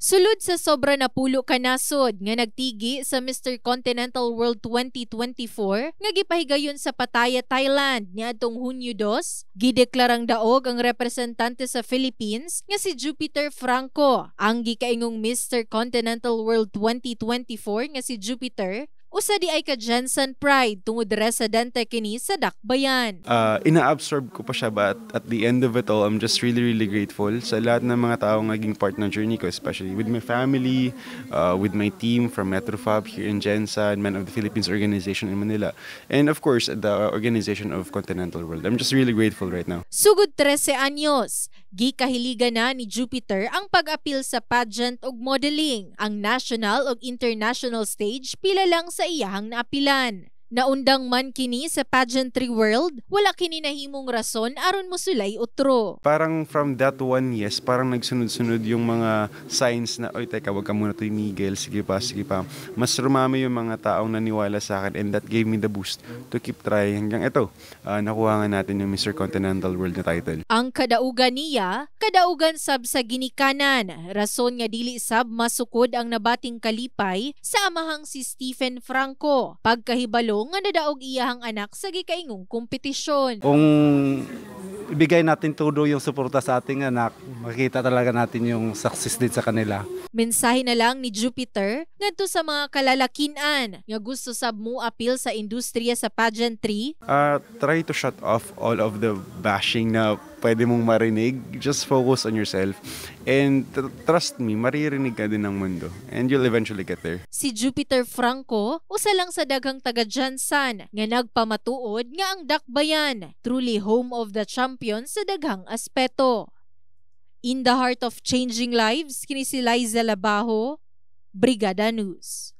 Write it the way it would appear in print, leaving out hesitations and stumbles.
Sulod sa sobra na pulo ka nasod nga nagtigi sa Mr. Continental World 2024 nga gipahigayon sa Pattaya, Thailand niadtong Hunyo 2, gideklarang daog ang representante sa Philippines nga si Jupiter Franco. Ang gikaingong Mr. Continental World 2024 nga si Jupiter usa di ay ka Jensen Pride tungod residente kini sa Dakbayan. Ina-absorb ko pa siya, but at the end of it all, I'm just really grateful sa lahat ng mga taong naging part ng journey ko, especially with my family, with my team from Metrofab here in Jensen, Men of the Philippines organization in Manila, and of course, the organization of Continental World. I'm just really grateful right now. Sugod 13 anyos, gikahiligan na ni Jupiter ang pag-apil sa pageant ug modeling. Ang national ug international stage pila lang sa iyahang naapilan. Naundang man kini sa pageantry world, wala kini nahimong rason aron mosulay utro. Parang from that one, yes, parang nagsunod-sunod yung mga signs na, oy, teka, wag ka muna tumigil, sige pa. Mas rumami yung mga taong naniwala sa akin, and that gave me the boost to keep trying. Hanggang ito, nakuha nga natin yung Mr. Continental World na title. Ang kadaugan niya, kadaugan sab sa ginikanan, rason nga dili sab masukod ang nabating kalipay sa amahang si Stephen Franco. Pagkahibalo nga nadaog iyahang anak sa gikaingong kompetisyon. Kung ibigay natin todo yung suporta sa ating anak, makikita talaga natin yung success din sa kanila. Mensahe na lang ni Jupiter ngadto sa mga kalalakinan nga gusto sab mo apil sa industriya sa pageantry. Try to shut off all of the bashing na pwede mong marinig. Just focus on yourself. And trust me, maririnig ka din ng mundo. And you'll eventually get there. Si Jupiter Franco, usa lang sa daghang taga-Jensen nga nagpamatuod nga ang Dakbayan, truly home of the champion sa daghang aspeto. In the heart of changing lives, kini si Liza Labajo, Brigada News.